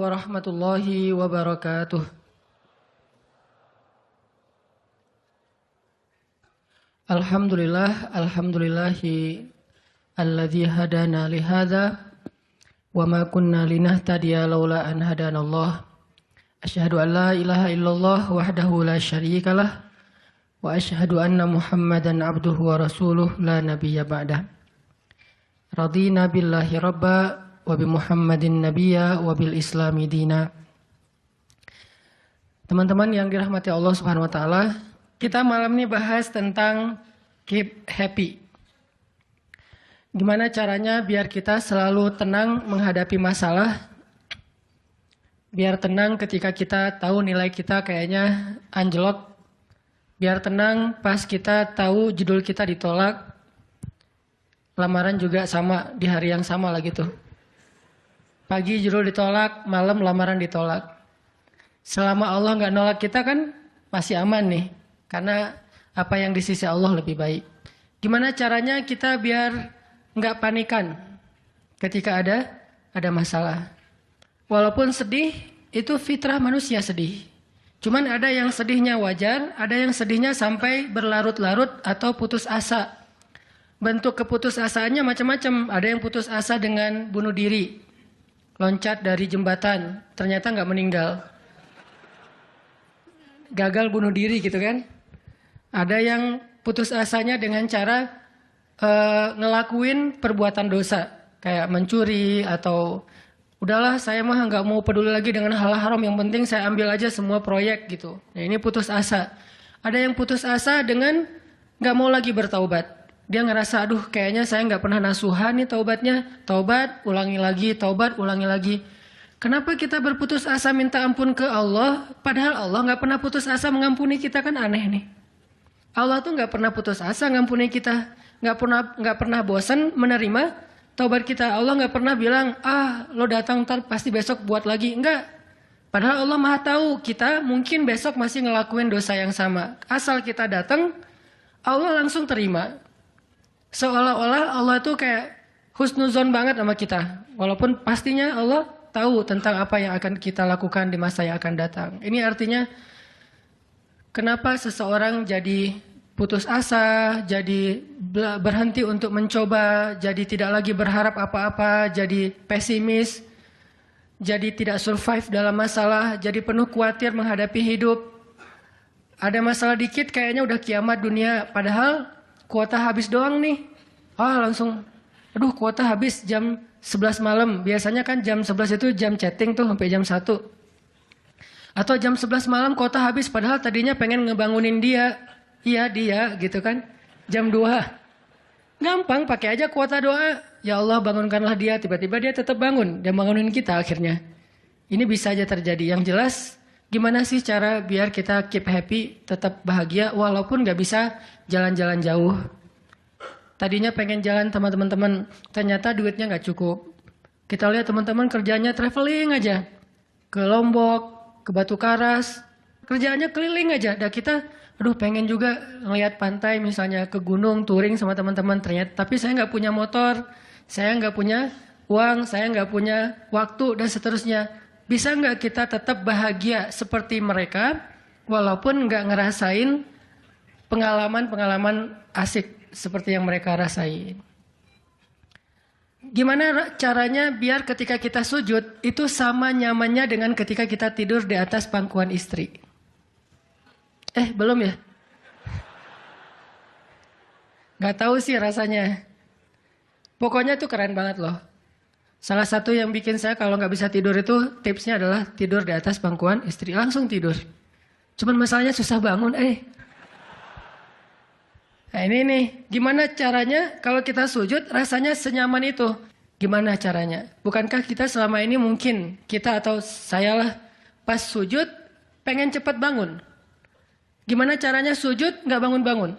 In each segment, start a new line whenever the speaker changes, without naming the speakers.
warahmatullahi wabarakatuh. Alhamdulillahi alladzi hadana li hadza wa ma kunna linahtadiya laula an hadanallah. Asyhadu an la ilaha illallah wahdahu la syarikalah wa asyhadu anna Muhammadan abduhu wa rasuluh la nabiyya ba'dah. Radina billahi rabba wa bi Muhammadin nabiyya wa bil islami dina. Teman-teman yang dirahmati Allah Subhanahu wa taala, kita malam ini bahas tentang keep happy. Gimana caranya biar kita selalu tenang menghadapi masalah? Biar tenang ketika kita tahu nilai kita kayaknya anjlok. Biar tenang pas kita tahu judul kita ditolak. Lamaran juga sama di hari yang sama lah gitu. Pagi judul ditolak, malam lamaran ditolak. Selama Allah nggak nolak kita kan masih aman nih. Karena apa yang di sisi Allah lebih baik. Gimana caranya kita biar nggak panikan ketika ada masalah. Walaupun sedih, itu fitrah manusia sedih. Cuman ada yang sedihnya wajar, ada yang sedihnya sampai berlarut-larut atau putus asa. Bentuk keputusasaannya macam-macam. Ada yang putus asa dengan bunuh diri. Loncat dari jembatan, ternyata nggak meninggal. Gagal bunuh diri gitu kan. Ada yang putus asanya dengan cara ngelakuin perbuatan dosa. Kayak mencuri atau udahlah saya mah nggak mau peduli lagi dengan hal haram. Yang penting saya ambil aja semua proyek gitu. Nah, ini putus asa. Ada yang putus asa dengan nggak mau lagi bertaubat. Dia ngerasa, aduh kayaknya saya nggak pernah nasuhan nih taubatnya. Taubat, ulangi lagi, taubat, ulangi lagi. Kenapa kita berputus asa minta ampun ke Allah, padahal Allah nggak pernah putus asa mengampuni kita, kan aneh nih. Allah tuh nggak pernah putus asa mengampuni kita, nggak pernah bosan menerima taubat kita. Allah nggak pernah bilang, lo datang ntar pasti besok buat lagi, enggak. Padahal Allah maha tahu kita mungkin besok masih ngelakuin dosa yang sama. Asal kita datang, Allah langsung terima. Seolah-olah Allah tuh kayak husnuzon banget sama kita. Walaupun pastinya Allah tahu tentang apa yang akan kita lakukan di masa yang akan datang. Ini artinya kenapa seseorang jadi putus asa, jadi berhenti untuk mencoba, jadi tidak lagi berharap apa-apa, jadi pesimis, jadi tidak survive dalam masalah, jadi penuh khawatir menghadapi hidup. Ada masalah dikit kayaknya udah kiamat dunia, padahal kuota habis doang nih. Langsung, aduh kuota habis jam 11 malam. Biasanya kan jam 11 itu jam chatting tuh sampai jam 1. Atau jam 11 malam kuota habis padahal tadinya pengen ngebangunin dia. Iya dia gitu kan. Jam 2. Gampang pakai aja kuota doa. Ya Allah bangunkanlah dia. Tiba-tiba dia tetap bangun. Dia bangunin kita akhirnya. Ini bisa aja terjadi. Yang jelas gimana sih cara biar kita keep happy, tetap bahagia walaupun gak bisa jalan-jalan jauh. Tadinya pengen jalan sama teman-teman, ternyata duitnya gak cukup. Kita lihat teman-teman kerjanya traveling aja. Ke Lombok, ke Batu Karas. Kerjaannya keliling aja. Dan kita, aduh pengen juga ngeliat pantai misalnya ke gunung, touring sama teman-teman. Ternyata, tapi saya gak punya motor, saya gak punya uang, saya gak punya waktu dan seterusnya. Bisa nggak kita tetap bahagia seperti mereka walaupun nggak ngerasain pengalaman-pengalaman asik seperti yang mereka rasain? Gimana caranya biar ketika kita sujud itu sama nyamannya dengan ketika kita tidur di atas pangkuan istri? Belum ya? Nggak tahu sih rasanya. Pokoknya tuh keren banget loh. Salah satu yang bikin saya kalau nggak bisa tidur itu tipsnya adalah tidur di atas pangkuan istri. Langsung tidur. Cuman masalahnya susah bangun. Nah ini nih, gimana caranya kalau kita sujud rasanya senyaman itu? Gimana caranya? Bukankah kita selama ini mungkin, kita atau saya lah, pas sujud pengen cepat bangun. Gimana caranya sujud nggak bangun-bangun?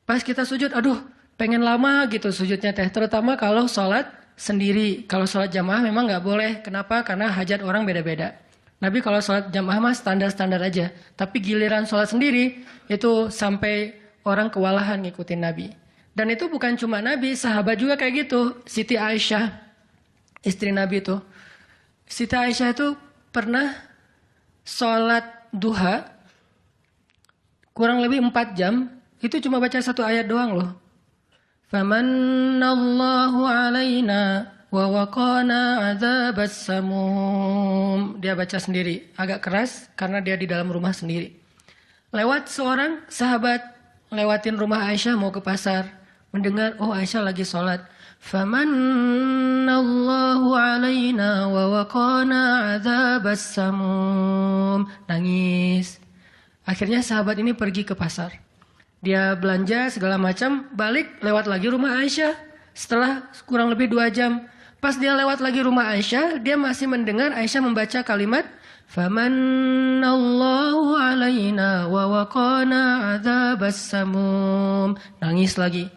Pas kita sujud, aduh pengen lama gitu sujudnya teh. Terutama kalau sholat sendiri. Kalau sholat jamaah memang nggak boleh. Kenapa? Karena hajat orang beda-beda. Nabi kalau sholat jamaah mah standar-standar aja. Tapi giliran sholat sendiri itu sampai orang kewalahan ngikutin Nabi. Dan itu bukan cuma Nabi, sahabat juga kayak gitu. Siti Aisyah, istri Nabi itu. Siti Aisyah itu pernah sholat duha kurang lebih 4 jam, itu cuma baca 1 ayat doang loh. Famanallahu alaina wa waqana adzabas samum. Dia baca sendiri, agak keras karena dia di dalam rumah sendiri. Lewat seorang sahabat, lewatin rumah Aisyah mau ke pasar, mendengar oh Aisyah lagi sholat. Famanallahu alaina wa waqana adzabas samum. Nangis. Akhirnya sahabat ini pergi ke pasar. Dia belanja segala macam, balik lewat lagi rumah Aisyah. Setelah kurang lebih 2 jam. Pas dia lewat lagi rumah Aisyah, dia masih mendengar Aisyah membaca kalimat Famanallahu alaina wa waqana adzabas samum. Nangis lagi.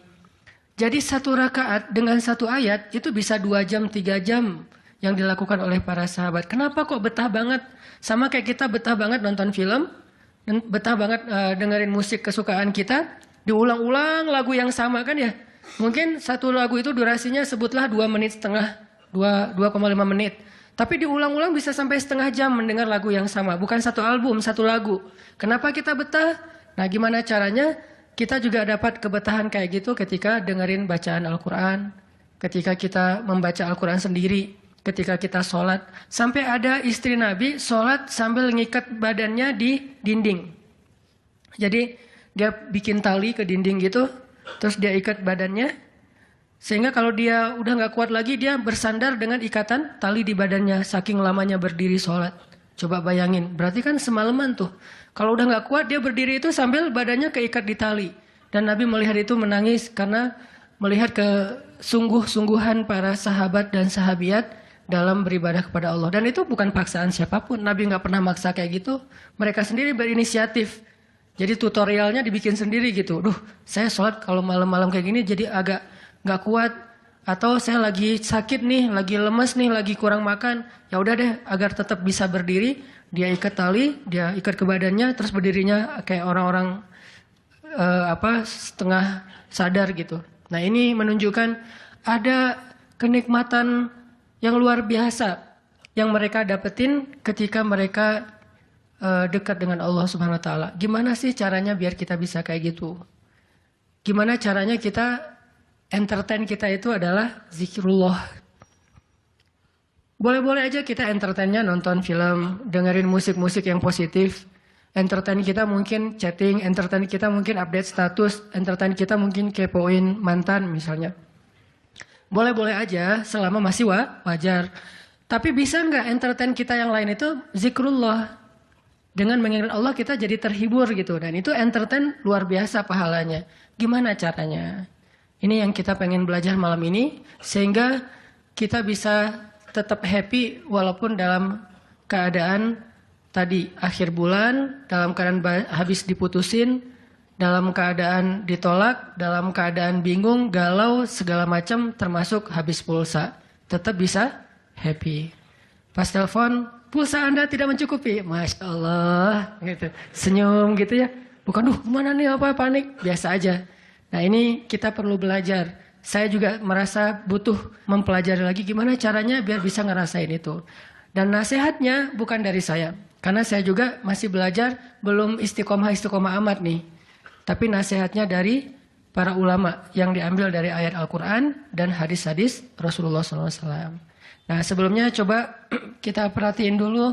Jadi 1 rakaat dengan 1 ayat itu bisa 2 jam, 3 jam yang dilakukan oleh para sahabat. Kenapa kok betah banget? Sama kayak kita betah banget nonton film, dan betah banget dengerin musik kesukaan kita, diulang-ulang lagu yang sama kan ya. Mungkin 1 lagu itu durasinya sebutlah 2,5 menit, 2,5 menit. Tapi diulang-ulang bisa sampai setengah jam mendengar lagu yang sama. Bukan 1 album, 1 lagu. Kenapa kita betah? Nah gimana caranya kita juga dapat kebetahan kayak gitu ketika dengerin bacaan Al-Quran. Ketika kita membaca Al-Quran sendiri. Ketika kita sholat, sampai ada istri Nabi sholat sambil ngikat badannya di dinding. Jadi dia bikin tali ke dinding gitu, terus dia ikat badannya, sehingga kalau dia udah nggak kuat lagi, dia bersandar dengan ikatan tali di badannya, saking lamanya berdiri sholat. Coba bayangin, berarti kan semalaman tuh. Kalau udah nggak kuat, dia berdiri itu sambil badannya keikat di tali. Dan Nabi melihat itu menangis karena melihat kesungguh-sungguhan para sahabat dan sahabiat dalam beribadah kepada Allah. Dan itu bukan paksaan siapapun. Nabi nggak pernah maksa kayak gitu. Mereka sendiri berinisiatif. Jadi tutorialnya dibikin sendiri gitu. Duh, saya sholat kalau malam-malam kayak gini jadi agak nggak kuat. Atau saya lagi sakit nih, lagi lemes nih, lagi kurang makan. Ya udah deh, agar tetap bisa berdiri, dia ikat tali, dia ikat ke badannya, terus berdirinya kayak orang-orang setengah sadar gitu. Nah ini menunjukkan ada kenikmatan yang luar biasa yang mereka dapetin ketika mereka dekat dengan Allah Subhanahu wa taala. Gimana sih caranya biar kita bisa kayak gitu? Gimana caranya kita entertain kita itu adalah zikrullah. Boleh-boleh aja kita entertainnya nonton film, dengerin musik-musik yang positif. Entertain kita mungkin chatting, entertain kita mungkin update status, entertain kita mungkin kepoin mantan misalnya. Boleh-boleh aja selama masih wajar. Tapi bisa nggak entertain kita yang lain itu zikrullah. Dengan mengingat Allah kita jadi terhibur gitu. Dan itu entertain luar biasa pahalanya. Gimana caranya? Ini yang kita pengen belajar malam ini. Sehingga kita bisa tetap happy walaupun dalam keadaan tadi akhir bulan. Dalam keadaan habis diputusin. Dalam keadaan ditolak, dalam keadaan bingung, galau, segala macam termasuk habis pulsa. Tetap bisa happy. Pas telepon, pulsa Anda tidak mencukupi. Masya Allah. Gitu. Senyum gitu ya. Bukan, kemana nih apa panik. Biasa aja. Nah ini kita perlu belajar. Saya juga merasa butuh mempelajari lagi gimana caranya biar bisa ngerasain itu. Dan nasihatnya bukan dari saya. Karena saya juga masih belajar, belum istiqomah amat nih. Tapi nasihatnya dari para ulama yang diambil dari ayat Al-Quran dan hadis-hadis Rasulullah SAW. Nah sebelumnya coba kita perhatiin dulu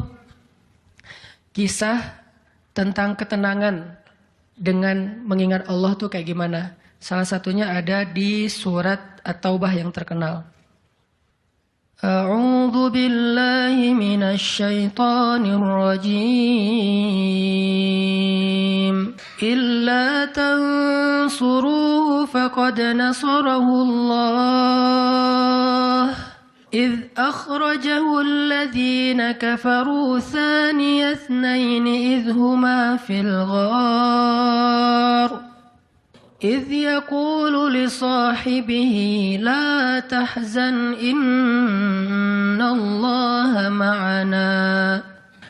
kisah tentang ketenangan dengan mengingat Allah tuh kayak gimana. Salah satunya ada di surat At-Taubah yang terkenal. A'udzu billahi minasy syaithanir rajim. Illa tansuruhu faqad nasarahu Allah. إذ أخرجه الذين كفروا ثاني اثنين إذ هما في الغار إذ يقول لصاحبه لا تحزن إن الله معنا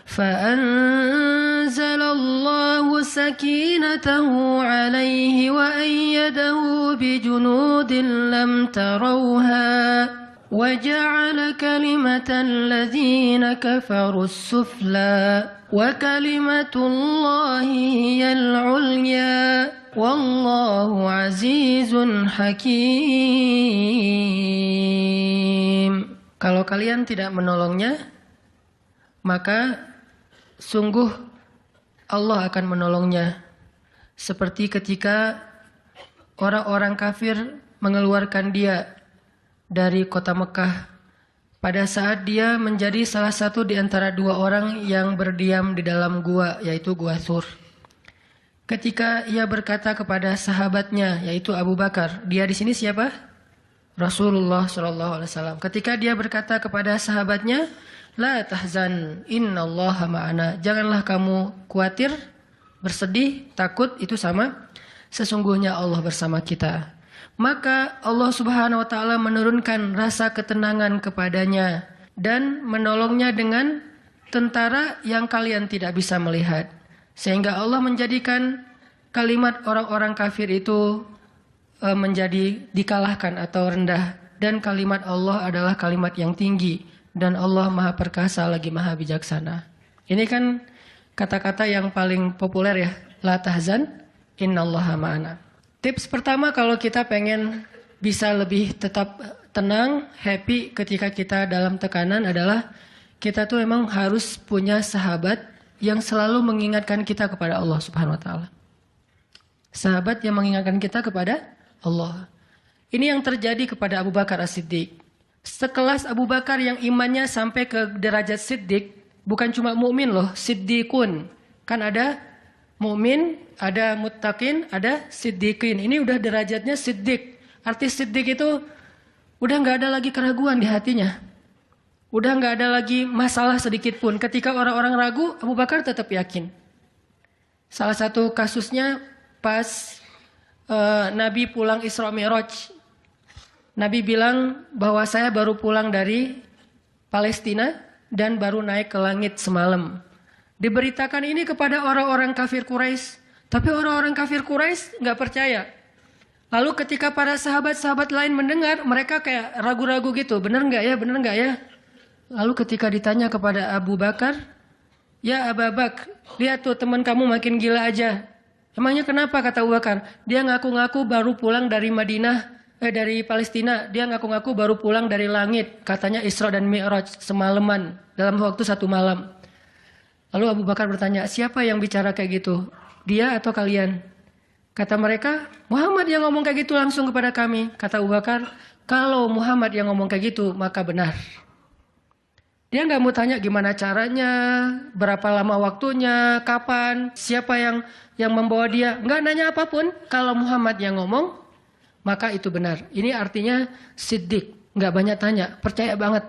فأنزل الله سكينته عليه وأيده بجنود لم تروها وَجَعَلَ كَلِمَةَ الَّذِينَ كَفَرُوا السُّفْلَى وَكَلِمَةُ اللَّهِ هِيَ الْعُلْيَا وَاللَّهُ عَزِيزٌ حَكِيمٌ. Kalau kalian tidak menolongnya, maka sungguh Allah akan menolongnya. Seperti ketika orang-orang kafir mengeluarkan dia dari kota Mekah pada saat dia menjadi salah satu di antara dua orang yang berdiam di dalam gua, yaitu gua Thur. Ketika ia berkata kepada sahabatnya, yaitu Abu Bakar, dia di sini siapa? Rasulullah SAW. Ketika dia berkata kepada sahabatnya, La tahzan, innallaha ma'ana. Janganlah kamu khawatir, bersedih, takut, itu sama. Sesungguhnya Allah bersama kita. Maka Allah Subhanahu wa taala menurunkan rasa ketenangan kepadanya dan menolongnya dengan tentara yang kalian tidak bisa melihat. Sehingga Allah menjadikan kalimat orang-orang kafir itu menjadi dikalahkan atau rendah. Dan kalimat Allah adalah kalimat yang tinggi. Dan Allah Maha Perkasa lagi Maha Bijaksana. Ini kan kata-kata yang paling populer ya. La tahzan, innallaha ma'ana. Tips pertama kalau kita pengen bisa lebih tetap tenang, happy ketika kita dalam tekanan adalah kita tuh emang harus punya sahabat yang selalu mengingatkan kita kepada Allah Subhanahu wa taala. Sahabat yang mengingatkan kita kepada Allah. Ini yang terjadi kepada Abu Bakar As-Siddiq. Sekelas Abu Bakar yang imannya sampai ke derajat Siddiq, bukan cuma mukmin loh, Siddiqun. Kan ada mukmin, ada muttaqin, ada siddiqin. Ini udah derajatnya siddiq. Arti siddiq itu udah nggak ada lagi keraguan di hatinya. Udah nggak ada lagi masalah sedikit pun. Ketika orang-orang ragu, Abu Bakar tetap yakin. Salah satu kasusnya pas Nabi pulang Isra Mi'raj. Nabi bilang bahwa saya baru pulang dari Palestina dan baru naik ke langit semalam. Diberitakan ini kepada orang-orang kafir Quraisy. Tapi orang-orang kafir Quraisy nggak percaya. Lalu ketika para sahabat-sahabat lain mendengar, mereka kayak ragu-ragu gitu. Benar nggak ya? Benar nggak ya? Lalu ketika ditanya kepada Abu Bakar, Ya Abu Bakar, lihat tuh teman kamu makin gila aja. Emangnya kenapa, kata Abu Bakar? Dia ngaku-ngaku baru pulang dari dari Palestina. Dia ngaku-ngaku baru pulang dari langit. Katanya Isra dan Mi'raj semalaman. Dalam waktu 1 malam. Lalu Abu Bakar bertanya, siapa yang bicara kayak gitu? Dia atau kalian? Kata mereka, Muhammad yang ngomong kayak gitu langsung kepada kami. Kata Abu Bakar, kalau Muhammad yang ngomong kayak gitu, maka benar. Dia nggak mau tanya gimana caranya, berapa lama waktunya, kapan, siapa yang membawa dia. Nggak nanya apapun. Kalau Muhammad yang ngomong, maka itu benar. Ini artinya siddiq. Nggak banyak tanya, percaya banget.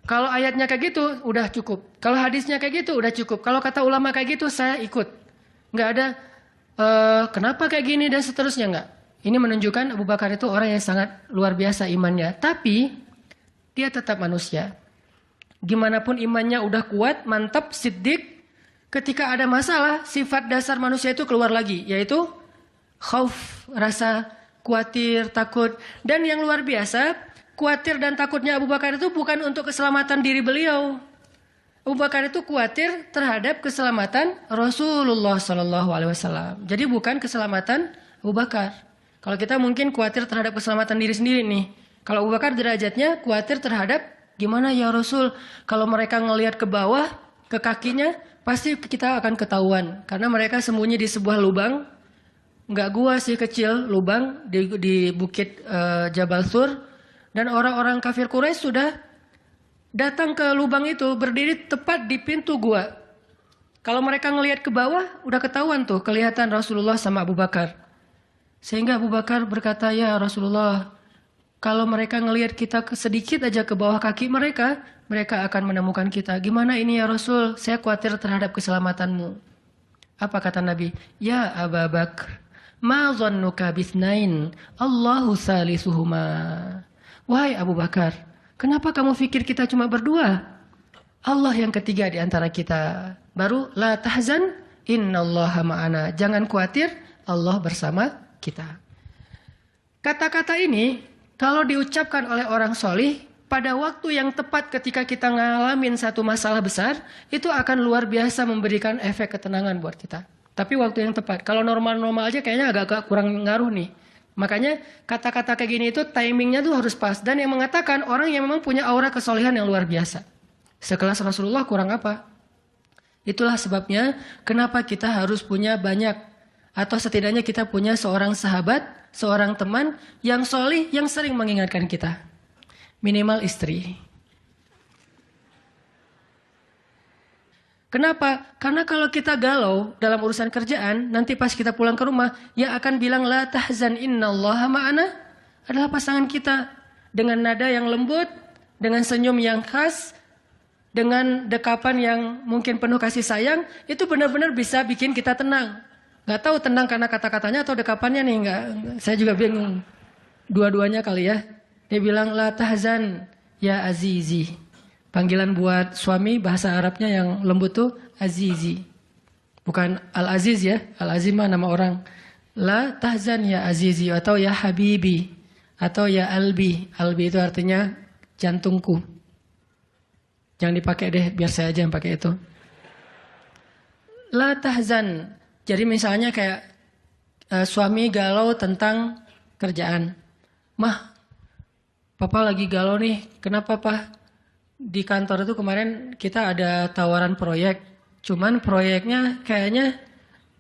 Kalau ayatnya kayak gitu, udah cukup. Kalau hadisnya kayak gitu, udah cukup. Kalau kata ulama kayak gitu, saya ikut. Nggak ada kenapa kayak gini dan seterusnya, nggak. Ini menunjukkan Abu Bakar itu orang yang sangat luar biasa imannya. Tapi dia tetap manusia. Gimana pun imannya udah kuat, mantap, siddiq. Ketika ada masalah, sifat dasar manusia itu keluar lagi. Yaitu khauf, rasa khawatir, takut. Dan yang luar biasa, khawatir dan takutnya Abu Bakar itu bukan untuk keselamatan diri beliau. Abu Bakar itu khawatir terhadap keselamatan Rasulullah SAW. Jadi bukan keselamatan Abu Bakar. Kalau kita mungkin khawatir terhadap keselamatan diri sendiri nih. Kalau Abu Bakar derajatnya khawatir terhadap gimana ya Rasul. Kalau mereka ngelihat ke bawah, ke kakinya, pasti kita akan ketahuan. Karena mereka sembunyi di sebuah lubang. Nggak gua sih, kecil, lubang di bukit Jabal Thur. Dan orang-orang kafir Quraisy sudah datang ke lubang itu, berdiri tepat di pintu gua. Kalau mereka ngelihat ke bawah, udah ketahuan tuh, kelihatan Rasulullah sama Abu Bakar. Sehingga Abu Bakar berkata, ya Rasulullah, kalau mereka ngelihat kita sedikit aja ke bawah kaki mereka, mereka akan menemukan kita. Gimana ini ya Rasul? Saya khawatir terhadap keselamatanmu. Apa kata Nabi? Ya Abu Bakar, ma dhannuka bithnain, Allahu salisuhuma. Wahai Abu Bakar, kenapa kamu pikir kita cuma berdua? Allah yang ketiga di antara kita. Baru la tahzan, innallaha ma'ana. Jangan khawatir, Allah bersama kita. Kata-kata ini kalau diucapkan oleh orang solih pada waktu yang tepat ketika kita ngalamin satu masalah besar, itu akan luar biasa memberikan efek ketenangan buat kita. Tapi waktu yang tepat. Kalau normal-normal aja kayaknya agak-agak kurang ngaruh nih. Makanya kata-kata kayak gini itu timingnya tuh harus pas. Dan yang mengatakan orang yang memang punya aura kesolehan yang luar biasa. Sekelas Rasulullah kurang apa? Itulah sebabnya kenapa kita harus punya banyak. Atau setidaknya kita punya seorang sahabat, seorang teman yang solih, yang sering mengingatkan kita. Minimal istri. Kenapa? Karena kalau kita galau dalam urusan kerjaan, nanti pas kita pulang ke rumah, yang akan bilang la tahzan innallaha ma'ana adalah pasangan kita. Dengan nada yang lembut, dengan senyum yang khas, dengan dekapan yang mungkin penuh kasih sayang, itu benar-benar bisa bikin kita tenang. Gak tahu tenang karena kata-katanya atau dekapannya nih, enggak. Saya juga bingung. Dua-duanya kali ya. Dia bilang, la tahzan ya azizi. Panggilan buat suami bahasa Arabnya yang lembut tuh azizi. Bukan al-aziz ya. Al-aziz mah nama orang. La tahzan ya azizi atau ya habibi. Atau ya albi. Albi itu artinya jantungku. Jangan dipakai deh, biar saya aja yang pakai itu. La tahzan. Jadi misalnya kayak suami galau tentang kerjaan. Mah, Papa lagi galau nih, kenapa Pak? Di kantor itu kemarin kita ada tawaran proyek. Cuman proyeknya kayaknya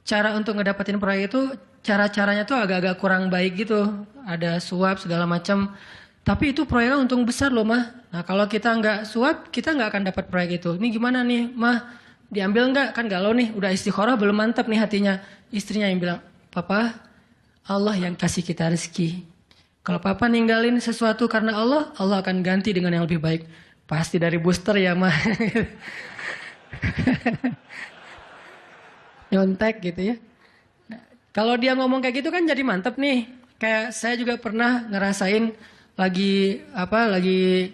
cara untuk ngedapetin proyek itu, cara-caranya tuh agak-agak kurang baik gitu. Ada suap segala macam. Tapi itu proyeknya untung besar loh Mah. Nah kalau kita nggak suap, kita nggak akan dapat proyek itu. Ini gimana nih Mah? Diambil nggak? Kan galau nih, udah istikharah belum mantap nih hatinya. Istrinya yang bilang, Papa, Allah yang kasih kita rezeki. Kalau Papa ninggalin sesuatu karena Allah, Allah akan ganti dengan yang lebih baik. Pasti dari booster ya, Mah. Nyontek gitu ya. Nah, kalau dia ngomong kayak gitu kan jadi mantep nih. Kayak saya juga pernah ngerasain lagi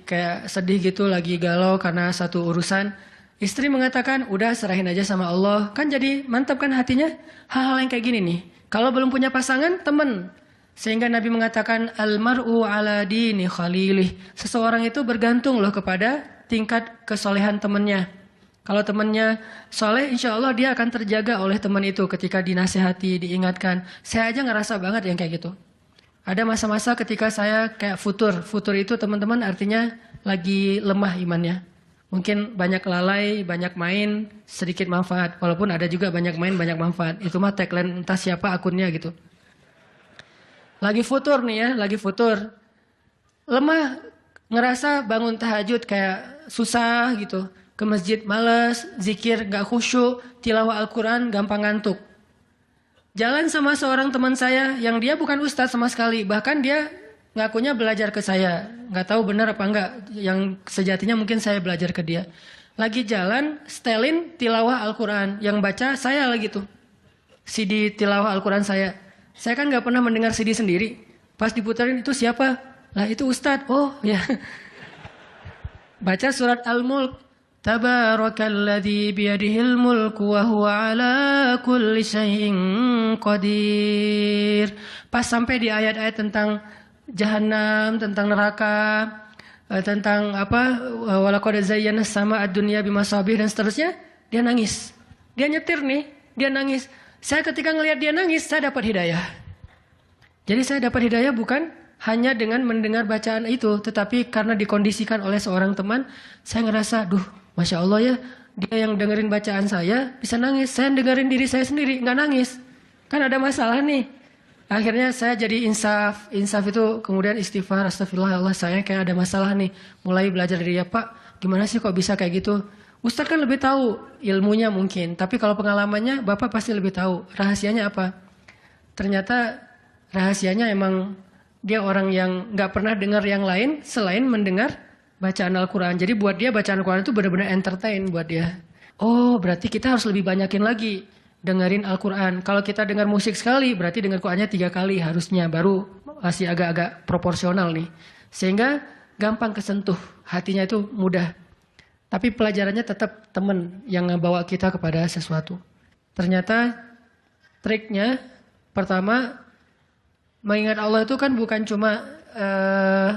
kayak sedih gitu, lagi galau karena satu urusan. Istri mengatakan, udah serahin aja sama Allah. Kan jadi mantap kan hatinya. Hal-hal yang kayak gini nih. Kalau belum punya pasangan, temen. Sehingga Nabi mengatakan almar'u ala dini khalilih. Seseorang itu bergantung loh kepada tingkat kesolehan temannya. Kalau temannya soleh, insya Allah dia akan terjaga oleh teman itu ketika dinasehati, diingatkan. Saya aja ngerasa banget yang kayak gitu. Ada masa-masa ketika saya kayak futur. Futur itu teman-teman artinya lagi lemah imannya. Mungkin banyak lalai, banyak main, sedikit manfaat. Walaupun ada juga banyak main, banyak manfaat. Itu mah tagline entah siapa akunnya gitu. Lagi futur nih ya, lagi futur. Lemah, ngerasa bangun tahajud kayak susah gitu. Ke masjid males, zikir gak khusyuk, tilawah Al-Quran gampang ngantuk. Jalan sama seorang teman saya yang dia bukan ustadz sama sekali. Bahkan dia ngakunya belajar ke saya. Gak tahu benar apa enggak. Yang sejatinya mungkin saya belajar ke dia. Lagi jalan, setelin tilawah Al-Quran. Yang baca saya lagi tuh. CD tilawah Al-Quran saya. Saya kan gak pernah mendengar CD sendiri. Pas diputarin itu siapa? Lah itu Ustadz. Oh ya. Baca surat Al-Mulk. Tabarakalladzi biyadihil mulku wa huwa ala kulli syai'in qadir. Pas sampai di ayat-ayat tentang Jahannam, tentang neraka, tentang apa? Walaqad zayyana sama ad-dunya bimasabih dan seterusnya, dia nangis. Dia nyetir nih, dia nangis. Saya ketika ngelihat dia nangis, saya dapat hidayah. Jadi saya dapat hidayah bukan hanya dengan mendengar bacaan itu, tetapi karena dikondisikan oleh seorang teman, saya ngerasa, duh, Masya Allah ya, dia yang dengerin bacaan saya bisa nangis. Saya dengerin diri saya sendiri, nggak nangis. Kan ada masalah nih. Akhirnya saya jadi insaf. Insaf itu kemudian istighfar, astagfirullah, Allah saya kayak ada masalah nih. Mulai belajar dari dia, Pak, gimana sih kok bisa kayak gitu? Ustadz kan lebih tahu ilmunya mungkin, tapi kalau pengalamannya Bapak pasti lebih tahu. Rahasianya apa? Ternyata rahasianya emang dia orang yang nggak pernah dengar yang lain selain mendengar bacaan Al-Quran. Jadi buat dia bacaan Al-Quran itu benar-benar entertain buat dia. Oh berarti kita harus lebih banyakin lagi dengerin Al-Quran. Kalau kita dengar musik sekali, berarti dengar Qurannya 3 kali harusnya. Baru masih agak-agak proporsional nih. Sehingga gampang kesentuh, hatinya itu mudah. Tapi pelajarannya tetap teman yang ngebawa kita kepada sesuatu. Ternyata triknya pertama, mengingat Allah itu kan bukan cuma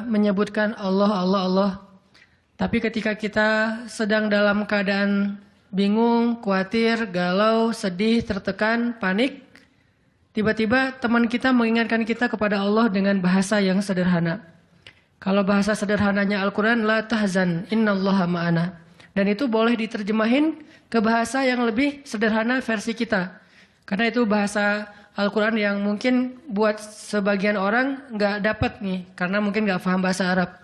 menyebutkan Allah, Allah, Allah Tapi ketika kita sedang dalam keadaan bingung, khawatir, galau, sedih, tertekan, panik, tiba-tiba teman kita mengingatkan kita kepada Allah dengan bahasa yang sederhana. Kalau bahasa sederhananya Al-Quran, la tahzan, innallaha ma'ana. Dan itu boleh diterjemahin ke bahasa yang lebih sederhana versi kita. Karena itu bahasa Al-Quran yang mungkin buat sebagian orang nggak dapat nih, karena mungkin nggak paham bahasa Arab.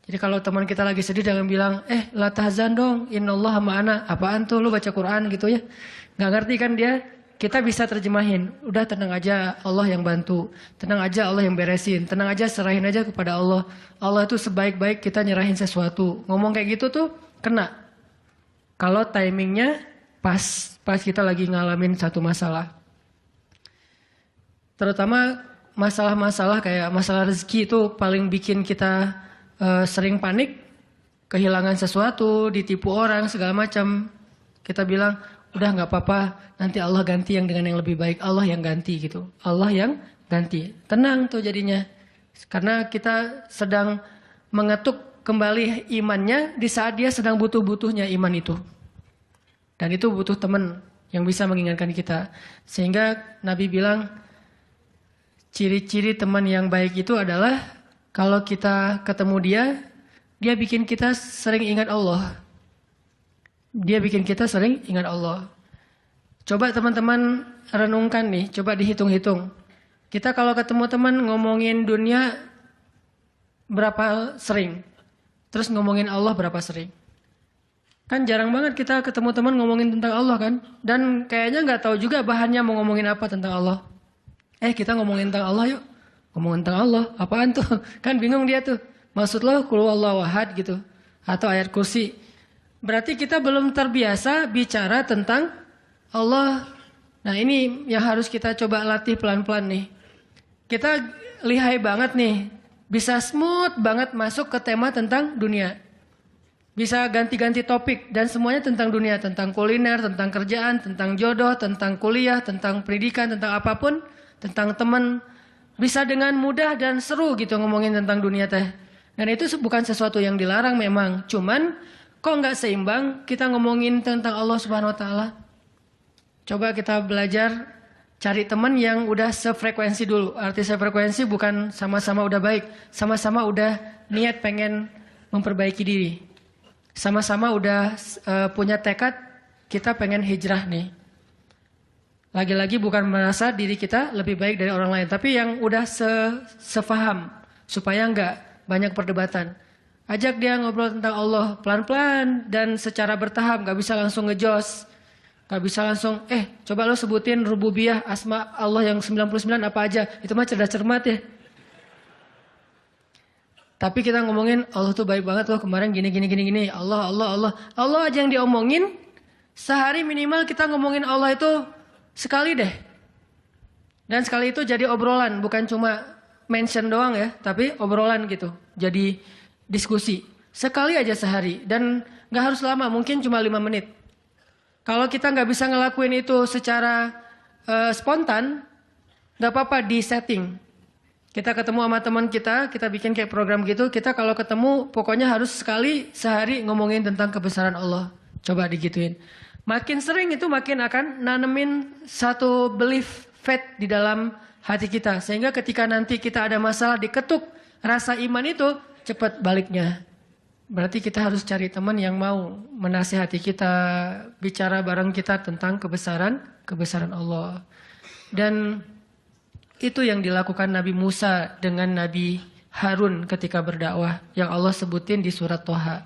Jadi kalau teman kita lagi sedih jangan bilang, la tahzan dong, innallaha ma'ana. Apaan tuh lu baca Quran gitu ya. Nggak ngerti kan dia, kita bisa terjemahin. Udah tenang aja, Allah yang bantu. Tenang aja, Allah yang beresin. Tenang aja, serahin aja kepada Allah. Allah itu sebaik-baik kita nyerahin sesuatu. Ngomong kayak gitu tuh kena. Kalau timingnya pas kita lagi ngalamin satu masalah. Terutama masalah-masalah kayak masalah rezeki itu paling bikin kita sering panik, kehilangan sesuatu, ditipu orang, segala macam. Kita bilang, udah nggak apa-apa, nanti Allah ganti yang dengan yang lebih baik. Allah yang ganti gitu. Allah yang ganti. Tenang tuh jadinya. Karena kita sedang mengetuk kembali imannya di saat dia sedang butuh-butuhnya iman itu. Dan itu butuh teman yang bisa mengingatkan kita. Sehingga Nabi bilang, ciri-ciri teman yang baik itu adalah kalau kita ketemu dia bikin kita sering ingat Allah. Dia bikin kita sering ingat Allah. Coba teman-teman renungkan nih, coba dihitung-hitung. Kita kalau ketemu teman ngomongin dunia berapa sering? Terus ngomongin Allah berapa sering? Kan jarang banget kita ketemu teman ngomongin tentang Allah kan? Dan kayaknya nggak tahu juga bahannya mau ngomongin apa tentang Allah. Kita ngomongin tentang Allah yuk. Ngomongin tentang Allah, apaan tuh? Kan bingung dia tuh. Maksud lo qul huwallahu ahad gitu. Atau ayat kursi. Berarti kita belum terbiasa bicara tentang Allah. Nah ini yang harus kita coba latih pelan-pelan nih. Kita lihai banget nih. Bisa smooth banget masuk ke tema tentang dunia. Bisa ganti-ganti topik. Dan semuanya tentang dunia. Tentang kuliner, tentang kerjaan, tentang jodoh, tentang kuliah, tentang pendidikan, tentang apapun. Tentang teman. Bisa dengan mudah dan seru gitu ngomongin tentang dunia teh. Dan itu bukan sesuatu yang dilarang memang. Cuman kok nggak seimbang kita ngomongin tentang Allah Subhanahu Wa Taala. Coba kita belajar cari teman yang udah sefrekuensi dulu. Arti sefrekuensi bukan sama-sama udah baik. Sama-sama udah niat pengen memperbaiki diri. Sama-sama udah punya tekad kita pengen hijrah nih. Lagi-lagi bukan merasa diri kita lebih baik dari orang lain. Tapi yang udah sefaham. Supaya nggak banyak perdebatan. Ajak dia ngobrol tentang Allah pelan-pelan. Dan secara bertahap. Nggak bisa langsung ngejos. Nggak bisa langsung. Coba lo sebutin rububiyah asma Allah yang 99 apa aja. Itu mah cerdas cermat ya. Tapi kita ngomongin Allah tuh baik banget loh. Kemarin gini. Allah. Allah aja yang diomongin. Sehari minimal kita ngomongin Allah itu sekali deh. Dan sekali itu jadi obrolan. Bukan cuma mention doang ya. Tapi obrolan gitu. Jadi diskusi. Sekali aja sehari. Dan gak harus lama. Mungkin cuma 5 menit. Kalau kita gak bisa ngelakuin itu secara spontan. Gak apa-apa di setting. Kita ketemu sama teman kita. Kita bikin kayak program gitu. Kita kalau ketemu pokoknya harus sekali sehari ngomongin tentang kebesaran Allah. Coba digituin. Makin sering itu makin akan nanemin satu belief faith di dalam hati kita. Sehingga ketika nanti kita ada masalah diketuk rasa iman itu cepat baliknya. Berarti kita harus cari teman yang mau menasihati kita, bicara bareng kita tentang kebesaran Allah. Dan itu yang dilakukan Nabi Musa dengan Nabi Harun ketika berdakwah yang Allah sebutin di surat Toha.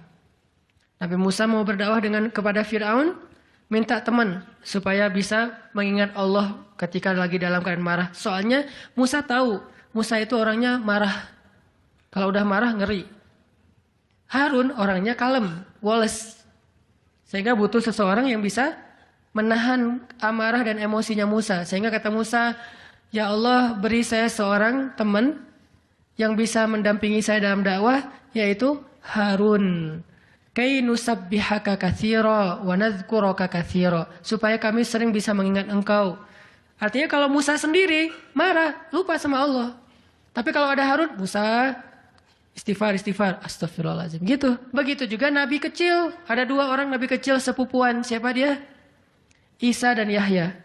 Nabi Musa mau berdakwah kepada Fir'aun. Minta teman supaya bisa mengingat Allah ketika lagi dalam keadaan marah. Soalnya Musa tahu, Musa itu orangnya marah. Kalau udah marah ngeri. Harun orangnya kalem, woles. Sehingga butuh seseorang yang bisa menahan amarah dan emosinya Musa. Sehingga kata Musa, ya Allah beri saya seorang teman yang bisa mendampingi saya dalam dakwah, yaitu Harun. Kay nusabbihaka katsira wa nadhkuraka katsira, supaya kami sering bisa mengingat engkau. Artinya kalau Musa sendiri marah, lupa sama Allah. Tapi kalau ada Harun, Musa Istighfar, istighfar. Astagfirullahaladzim. Gitu. Begitu juga nabi kecil. Ada 2 orang nabi kecil sepupuan. Siapa dia? Isa dan Yahya.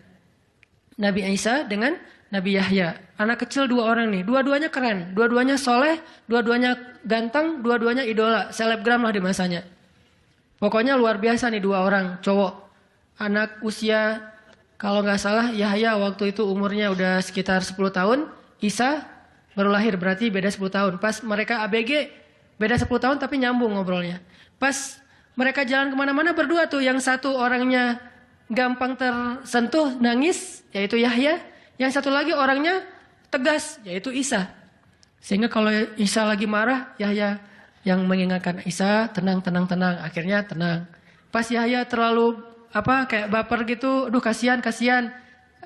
Nabi Isa dengan Nabi Yahya. Anak kecil 2 orang nih. Dua-duanya keren. Dua-duanya soleh. Dua-duanya ganteng. Dua-duanya idola. Selebgram lah di masanya. Pokoknya luar biasa nih 2 orang. Cowok. Anak usia, kalau nggak salah Yahya waktu itu umurnya udah sekitar 10 tahun. Isa baru lahir, berarti beda 10 tahun. Pas mereka ABG, beda 10 tahun tapi nyambung ngobrolnya. Pas mereka jalan kemana-mana berdua tuh. Yang satu orangnya gampang tersentuh, nangis, yaitu Yahya. Yang satu lagi orangnya tegas, yaitu Isa. Sehingga kalau Isa lagi marah, Yahya yang mengingatkan, Isa tenang, tenang, tenang. Akhirnya tenang. Pas Yahya terlalu kayak baper gitu, aduh kasihan, kasihan.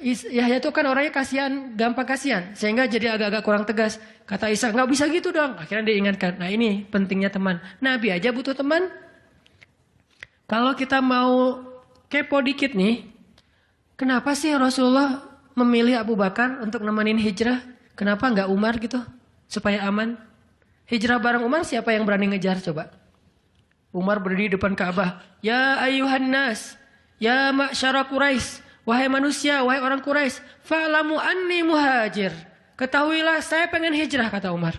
Yahya itu kan orangnya kasihan, gampang kasihan, sehingga jadi agak-agak kurang tegas. Kata Isa, nggak bisa gitu dong. Akhirnya diingatkan. Nah ini pentingnya teman. Nabi aja butuh teman. Kalau kita mau kepo dikit nih, kenapa sih Rasulullah memilih Abu Bakar untuk nemenin hijrah? Kenapa nggak Umar gitu, supaya aman? Hijrah bareng Umar, siapa yang berani ngejar coba? Umar berdiri di depan Ka'bah. Ya ayuhan nas, ya ma'syara Quraisy. Wahai manusia, wahai orang Quraisy, fa'lamu anni muhajir. Ketahuilah saya pengen hijrah, kata Umar.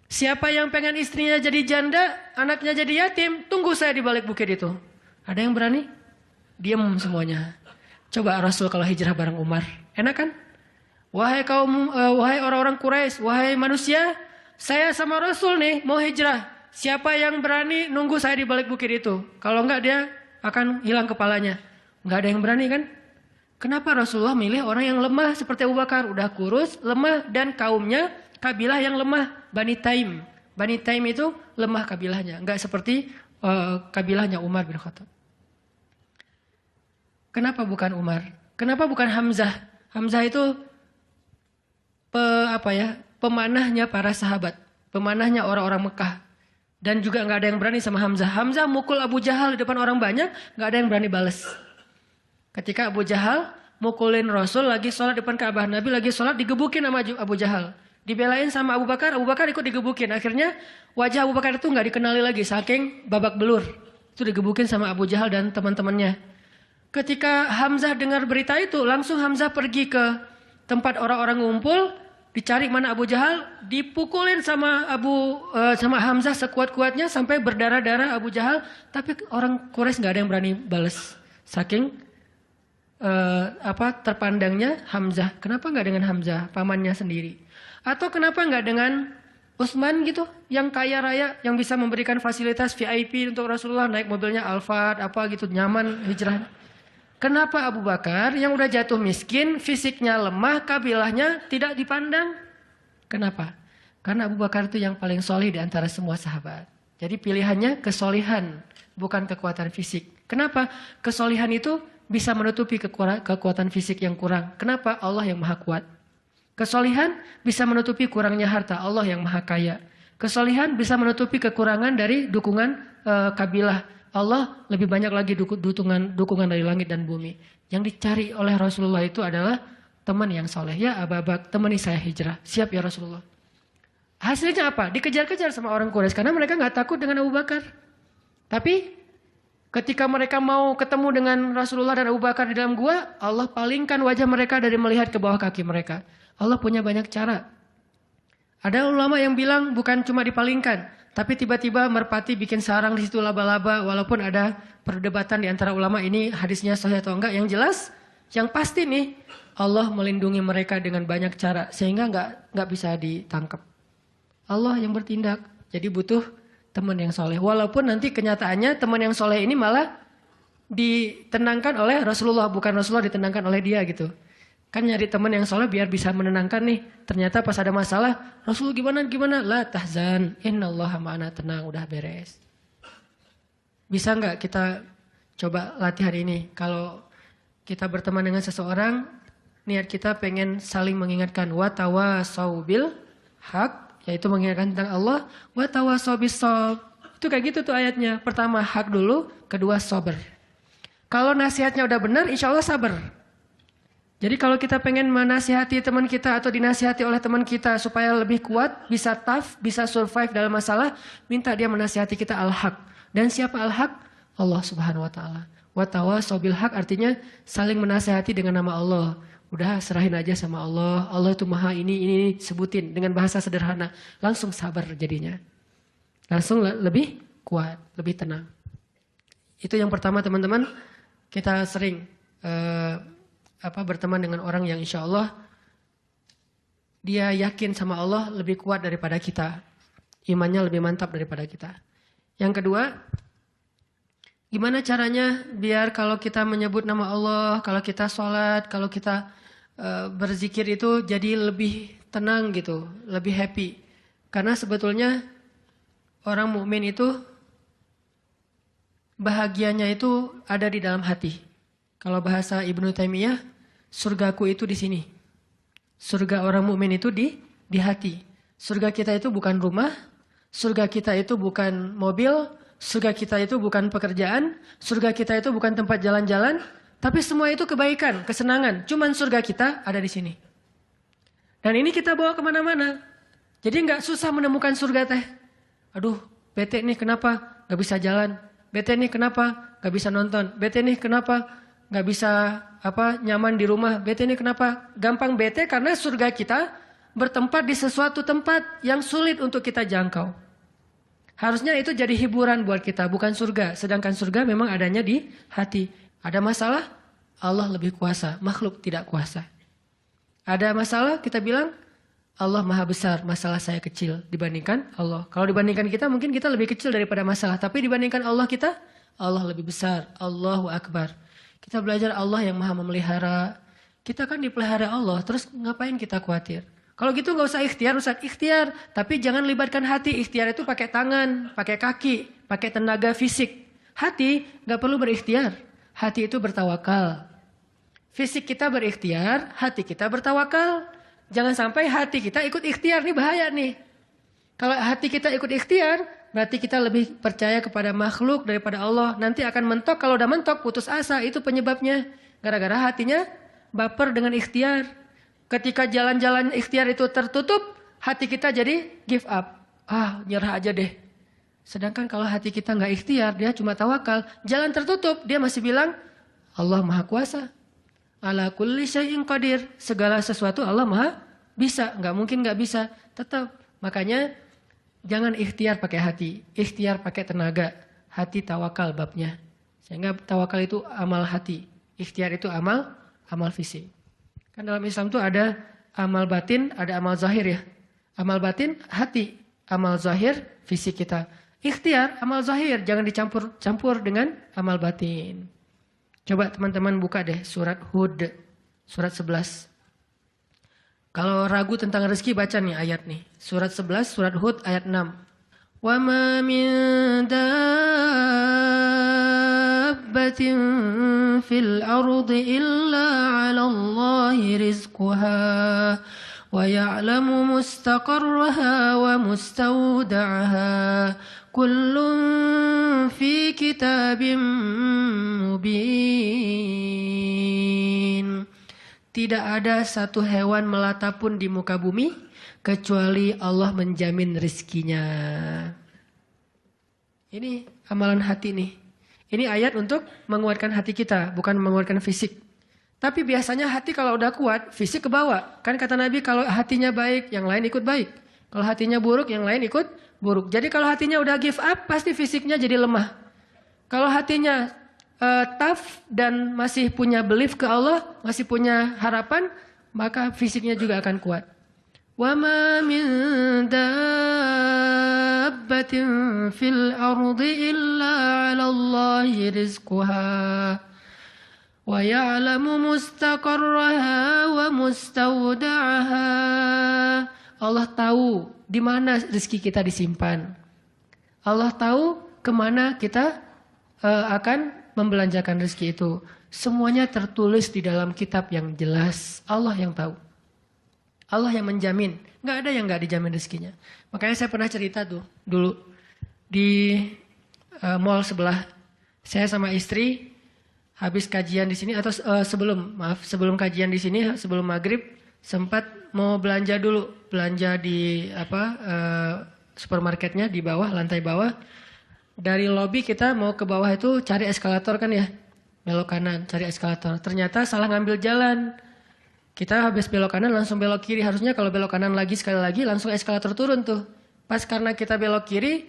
Siapa yang pengen istrinya jadi janda, anaknya jadi yatim, tunggu saya di balik bukit itu. Ada yang berani? Diam semuanya. Coba Rasul kalau hijrah bareng Umar, enak kan? Wahai wahai orang-orang Quraisy, wahai manusia, saya sama Rasul nih mau hijrah. Siapa yang berani nunggu saya di balik bukit itu? Kalau enggak dia akan hilang kepalanya. Enggak ada yang berani kan? Kenapa Rasulullah milih orang yang lemah seperti Abu Bakar? Udah kurus, lemah, dan kaumnya kabilah yang lemah. Bani Taim. Bani Taim itu lemah kabilahnya. Enggak seperti kabilahnya Umar bin Khattab. Kenapa bukan Umar? Kenapa bukan Hamzah? Hamzah itu pemanahnya para sahabat. Pemanahnya orang-orang Mekah. Dan juga enggak ada yang berani sama Hamzah. Hamzah mukul Abu Jahal di depan orang banyak, enggak ada yang berani balas. Ketika Abu Jahal mukulin Rasul lagi sholat depan Ka'bah. Nabi lagi sholat digebukin sama Abu Jahal. Dibelain sama Abu Bakar ikut digebukin. Akhirnya wajah Abu Bakar itu nggak dikenali lagi saking babak belur. Itu digebukin sama Abu Jahal dan teman-temannya. Ketika Hamzah dengar berita itu, langsung Hamzah pergi ke tempat orang-orang ngumpul. Dicari mana Abu Jahal, dipukulin sama Hamzah sekuat-kuatnya sampai berdarah-darah Abu Jahal. Tapi orang Quraisy nggak ada yang berani balas. Saking terpandangnya Hamzah. Kenapa nggak dengan Hamzah, pamannya sendiri? Atau kenapa nggak dengan Utsman gitu, yang kaya raya, yang bisa memberikan fasilitas VIP untuk Rasulullah, naik mobilnya Alphard, gitu, nyaman hijrah. Kenapa Abu Bakar yang udah jatuh miskin, fisiknya lemah, kabilahnya tidak dipandang? Kenapa? Karena Abu Bakar itu yang paling solih di antara semua sahabat. Jadi pilihannya kesolihan, bukan kekuatan fisik. Kenapa? Kesolihan itu bisa menutupi kekuatan fisik yang kurang. Kenapa? Allah yang maha kuat. Kesolihan bisa menutupi kurangnya harta. Allah yang maha kaya. Kesolihan bisa menutupi kekurangan dari dukungan kabilah. Allah lebih banyak lagi dukungan dari langit dan bumi. Yang dicari oleh Rasulullah itu adalah teman yang soleh. Ya Abu Bakar, temani saya hijrah. Siap ya Rasulullah. Hasilnya apa? Dikejar-kejar sama orang Quraisy. Karena mereka nggak takut dengan Abu Bakar. Tapi ketika mereka mau ketemu dengan Rasulullah dan Abu Bakar di dalam gua, Allah palingkan wajah mereka dari melihat ke bawah kaki mereka. Allah punya banyak cara. Ada ulama yang bilang bukan cuma dipalingkan, tapi tiba-tiba merpati bikin sarang di situ laba-laba. Walaupun ada perdebatan di antara ulama ini hadisnya sahih atau enggak. Yang jelas, yang pasti nih, Allah melindungi mereka dengan banyak cara sehingga nggak bisa ditangkap. Allah yang bertindak. Jadi butuh teman yang soleh. Walaupun nanti kenyataannya teman yang soleh ini malah ditenangkan oleh Rasulullah. Bukan Rasulullah ditenangkan oleh dia gitu. Kan nyari teman yang soleh biar bisa menenangkan nih. Ternyata pas ada masalah, Rasul gimana? La tahzan, innallaha ma'ana, tenang, udah beres. Bisa nggak kita coba latihan ini? Kalau kita berteman dengan seseorang, niat kita pengen saling mengingatkan. Wa tawasau bil haq, yaitu mengingatkan tentang Allah. Wa tawasau bis shab. Itu kayak gitu tuh ayatnya. Pertama hak dulu, kedua sabar. Kalau nasihatnya udah benar, insya Allah sabar. Jadi kalau kita pengen menasihati teman kita atau dinasihati oleh teman kita supaya lebih kuat, bisa tough, bisa survive dalam masalah, minta dia menasihati kita al-haq. Dan siapa al-haq? Allah Subhanahu wa taala. Wa tawasau bil haq artinya saling menasihati dengan nama Allah. Udah serahin aja sama Allah. Allah itu maha ini sebutin dengan bahasa sederhana. Langsung sabar jadinya. Langsung lebih kuat, lebih tenang. Itu yang pertama teman-teman. Kita sering berteman dengan orang yang insya Allah dia yakin sama Allah lebih kuat daripada kita. Imannya lebih mantap daripada kita. Yang kedua, gimana caranya biar kalau kita menyebut nama Allah, kalau kita sholat, kalau kita berzikir itu jadi lebih tenang gitu, lebih happy. Karena sebetulnya orang mukmin itu bahagianya itu ada di dalam hati. Kalau bahasa Ibnu Taimiyah, surgaku itu di sini. Surga orang mukmin itu di hati. Surga kita itu bukan rumah, surga kita itu bukan mobil, surga kita itu bukan pekerjaan, surga kita itu bukan tempat jalan-jalan, tapi semua itu kebaikan, kesenangan. Cuman surga kita ada di sini. Dan ini kita bawa kemana-mana. Jadi nggak susah menemukan surga teh. Aduh, bete nih kenapa nggak bisa jalan? Bete nih kenapa nggak bisa nonton? Bete nih kenapa nggak bisa nyaman di rumah? Bete nih kenapa? Gampang bete karena surga kita bertempat di sesuatu tempat yang sulit untuk kita jangkau. Harusnya itu jadi hiburan buat kita, bukan surga. Sedangkan surga memang adanya di hati. Ada masalah, Allah lebih kuasa, makhluk tidak kuasa. Ada masalah, kita bilang, Allah maha besar, masalah saya kecil dibandingkan Allah. Kalau dibandingkan kita, mungkin kita lebih kecil daripada masalah. Tapi dibandingkan Allah kita, Allah lebih besar. Allahu Akbar. Kita belajar Allah yang maha memelihara. Kita kan dipelihara Allah, terus ngapain kita khawatir? Kalau gitu nggak usah ikhtiar, Ustaz. Ikhtiar, tapi jangan libatkan hati. Ikhtiar itu pakai tangan, pakai kaki, pakai tenaga fisik. Hati nggak perlu berikhtiar. Hati itu bertawakal. Fisik kita berikhtiar, hati kita bertawakal. Jangan sampai hati kita ikut ikhtiar, nih bahaya nih. Kalau hati kita ikut ikhtiar, berarti kita lebih percaya kepada makhluk daripada Allah. Nanti akan mentok, kalau udah mentok putus asa, itu penyebabnya. Gara-gara hatinya baper dengan ikhtiar. Ketika jalan-jalan ikhtiar itu tertutup, hati kita jadi give up. Nyerah aja deh. Sedangkan kalau hati kita nggak ikhtiar, dia cuma tawakal. Jalan tertutup, dia masih bilang, Allah maha kuasa. Ala kulli syai'in qadir. Segala sesuatu Allah maha bisa. Nggak mungkin nggak bisa. Tetap. Makanya jangan ikhtiar pakai hati. Ikhtiar pakai tenaga. Hati tawakal babnya. Sehingga tawakal itu amal hati. Ikhtiar itu amal fisik. Kan dalam Islam itu ada amal batin, ada amal zahir ya. Amal batin hati, amal zahir fisik kita. Ikhtiar amal zahir, jangan dicampur dengan amal batin. Coba teman-teman buka deh surat Hud, surat 11. Kalau ragu tentang rezeki baca nih ayat nih. Surat 11, surat Hud ayat 6. Wa ma min dabbatin fil ardi illa 'ala Allahi rizquha wa ya'lamu mustaqarraha wa mustawda'aha kullun fi kitabim mubin. Tidak ada satu hewan melata pun di muka bumi kecuali Allah menjamin rizkinya. Ini amalan hati nih. Ini ayat untuk menguatkan hati kita, bukan menguatkan fisik. Tapi biasanya hati kalau udah kuat, fisik kebawa. Kan kata Nabi kalau hatinya baik, yang lain ikut baik. Kalau hatinya buruk, yang lain ikut buruk. Jadi kalau hatinya udah give up, pasti fisiknya jadi lemah. Kalau hatinya tough dan masih punya belief ke Allah, masih punya harapan, maka fisiknya juga akan kuat. Wa ma min dabbatin fil ardi illa 'ala Allahi rizquha wa ya'lamu mustaqarraha wa mustawda'aha. Allah tahu di mana rezeki kita disimpan. Allah tahu kemana kita akan membelanjakan rezeki itu. Semuanya tertulis di dalam kitab yang jelas. Allah yang tahu. Allah yang menjamin. Nggak ada yang nggak dijamin rezekinya. Makanya saya pernah cerita tuh dulu di mall sebelah. Saya sama istri habis kajian di sini atau sebelum kajian di sini sebelum maghrib sempat mau belanja dulu, belanja di supermarketnya di bawah, lantai bawah. Dari lobi kita mau ke bawah itu cari eskalator kan ya, belok kanan cari eskalator, ternyata salah ngambil jalan. Kita habis belok kanan langsung belok kiri, harusnya kalau belok kanan lagi sekali lagi langsung eskalator turun tuh. Pas karena kita belok kiri,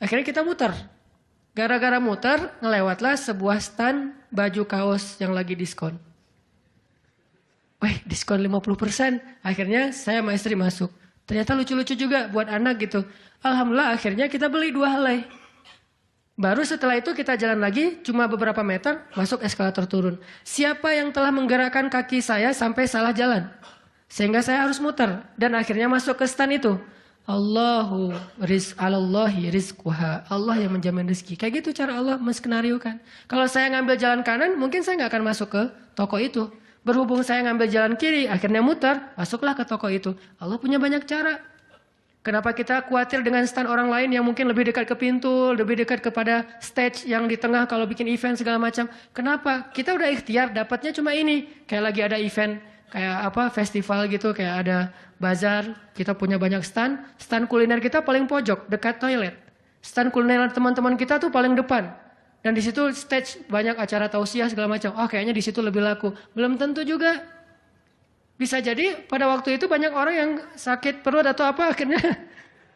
akhirnya kita muter. Gara-gara muter, ngelewatlah sebuah stand baju kaos yang lagi diskon. Wih, diskon 50%. Akhirnya saya sama istri masuk. Ternyata lucu-lucu juga buat anak gitu. Alhamdulillah akhirnya kita beli 2 helai. Baru setelah itu kita jalan lagi, cuma beberapa meter, masuk eskalator turun. Siapa yang telah menggerakkan kaki saya sampai salah jalan? Sehingga saya harus muter. Dan akhirnya masuk ke stand itu. Alallahi rizquha. Allah yang menjamin rezeki. Kayak gitu cara Allah menskenariokan. Kalau saya ngambil jalan kanan, mungkin saya nggak akan masuk ke toko itu. Berhubung saya ngambil jalan kiri, akhirnya muter, masuklah ke toko itu. Allah punya banyak cara. Kenapa kita khawatir dengan stand orang lain yang mungkin lebih dekat ke pintu, lebih dekat kepada stage yang di tengah kalau bikin event segala macam. Kenapa? Kita udah ikhtiar, dapatnya cuma ini. Kayak lagi ada event, kayak festival gitu, kayak ada bazar, kita punya banyak stand. Stand kuliner kita paling pojok, dekat toilet. Stand kuliner teman-teman kita tuh paling depan. Dan di situ stage banyak acara tausiah segala macam. Oh kayaknya di situ lebih laku. Belum tentu juga. Bisa jadi pada waktu itu banyak orang yang sakit perut atau apa akhirnya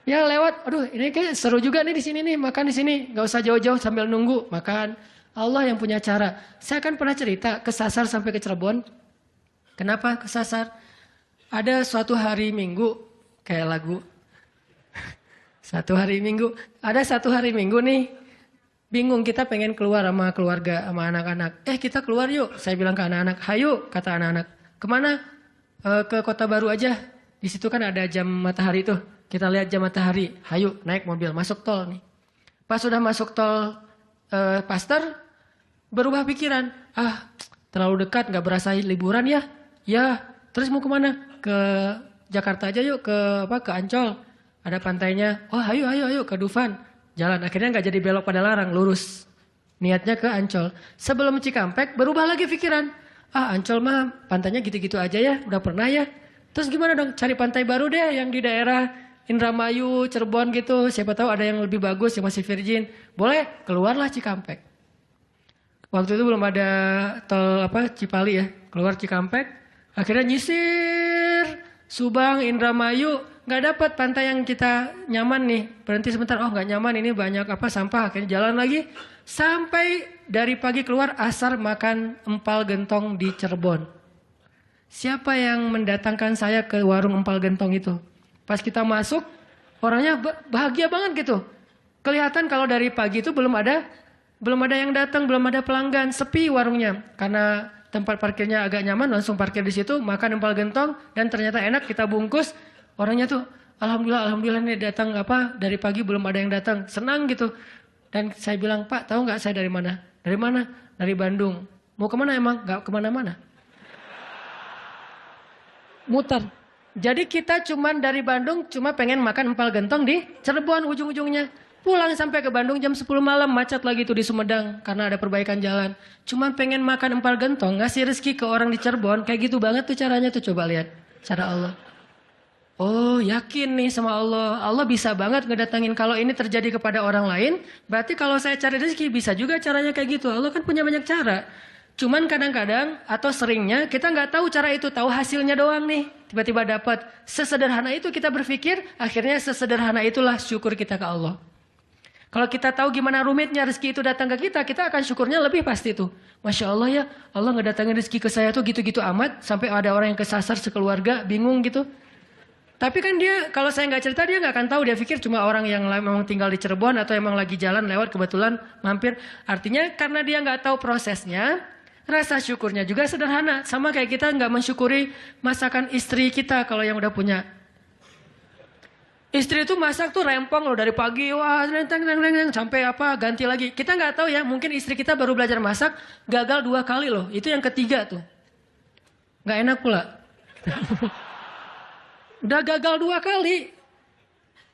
ya lewat. Aduh ini kayak seru juga nih di sini nih, makan di sini. Gak usah jauh-jauh sambil nunggu makan. Allah yang punya cara. Saya kan pernah cerita kesasar sampai ke Cirebon. Kenapa kesasar? Ada suatu hari Minggu kayak lagu. Satu hari Minggu. Ada satu hari Minggu nih. Bingung kita pengen keluar sama keluarga sama anak-anak. Kita keluar yuk. Saya bilang ke anak-anak. Hayu kata anak-anak. Kemana? Ke Kota Baru aja. Di situ kan ada jam matahari tuh. Kita lihat jam matahari. Hayu naik mobil masuk tol nih. Pas sudah masuk tol Paster, berubah pikiran. Terlalu dekat nggak berasa liburan ya. Ya, terus mau kemana? Ke Jakarta aja yuk, ke Ancol. Ada pantainya. Oh, ayo ke Dufan. Jalan akhirnya nggak jadi belok pada larang, lurus. Niatnya ke Ancol. Sebelum Cikampek berubah lagi pikiran. Ancol mah pantainya gitu-gitu aja ya, udah pernah ya. Terus gimana dong? Cari pantai baru deh yang di daerah Indramayu, Cirebon gitu. Siapa tahu ada yang lebih bagus yang masih virgin. Boleh, keluarlah Cikampek. Waktu itu belum ada tol Cipali ya. Keluar Cikampek, akhirnya nyisir Subang, Indramayu, nggak dapat pantai yang kita nyaman nih. Berhenti sebentar, nggak nyaman ini banyak sampah. Akhirnya jalan lagi sampai dari pagi keluar asar makan empal gentong di Cirebon. Siapa yang mendatangkan saya ke warung empal gentong itu? Pas kita masuk, orangnya bahagia banget gitu. Kelihatan kalau dari pagi itu belum ada yang datang, belum ada pelanggan, sepi warungnya. Karena tempat parkirnya agak nyaman, langsung parkir di situ, makan empal gentong, dan ternyata enak, kita bungkus. Orangnya tuh, alhamdulillah nih datang dari pagi belum ada yang datang, senang gitu. Dan saya bilang, Pak, tahu nggak saya dari mana? Dari mana? Dari Bandung. Mau kemana emang? Nggak kemana-mana. Muter. Jadi kita cuman dari Bandung, cuma pengen makan empal gentong di Cirebon ujung-ujungnya. Pulang sampai ke Bandung jam 10 malam, macet lagi tuh di Sumedang karena ada perbaikan jalan. Cuma pengen makan empal gentong, ngasih rezeki ke orang di Cirebon, kayak gitu banget tuh caranya tuh, coba lihat. Cara Allah. Oh yakin nih sama Allah. Allah bisa banget ngedatangin. Kalau ini terjadi kepada orang lain, berarti kalau saya cari rezeki bisa juga caranya kayak gitu. Allah kan punya banyak cara. Cuman kadang-kadang atau seringnya kita nggak tahu cara itu, tahu hasilnya doang nih. Tiba-tiba dapat. Sesederhana itu kita berpikir, akhirnya sesederhana itulah syukur kita ke Allah. Kalau kita tahu gimana rumitnya rezeki itu datang ke kita akan syukurnya lebih pasti tuh. Masya Allah ya, Allah ngedatangin rezeki ke saya tuh gitu-gitu amat. Sampai ada orang yang kesasar sekeluarga, bingung gitu. Tapi kan dia, kalau saya nggak cerita dia nggak akan tahu. Dia pikir cuma orang yang memang tinggal di Cirebon atau emang lagi jalan lewat kebetulan mampir. Artinya karena dia nggak tahu prosesnya, rasa syukurnya juga sederhana. Sama kayak kita nggak mensyukuri masakan istri kita kalau yang udah punya. Istri itu masak tuh rempong loh dari pagi, wah sampai ganti lagi. Kita nggak tahu ya, mungkin istri kita baru belajar masak, gagal 2 kali loh. Itu yang ketiga tuh. Nggak enak pula. Udah gagal 2 kali.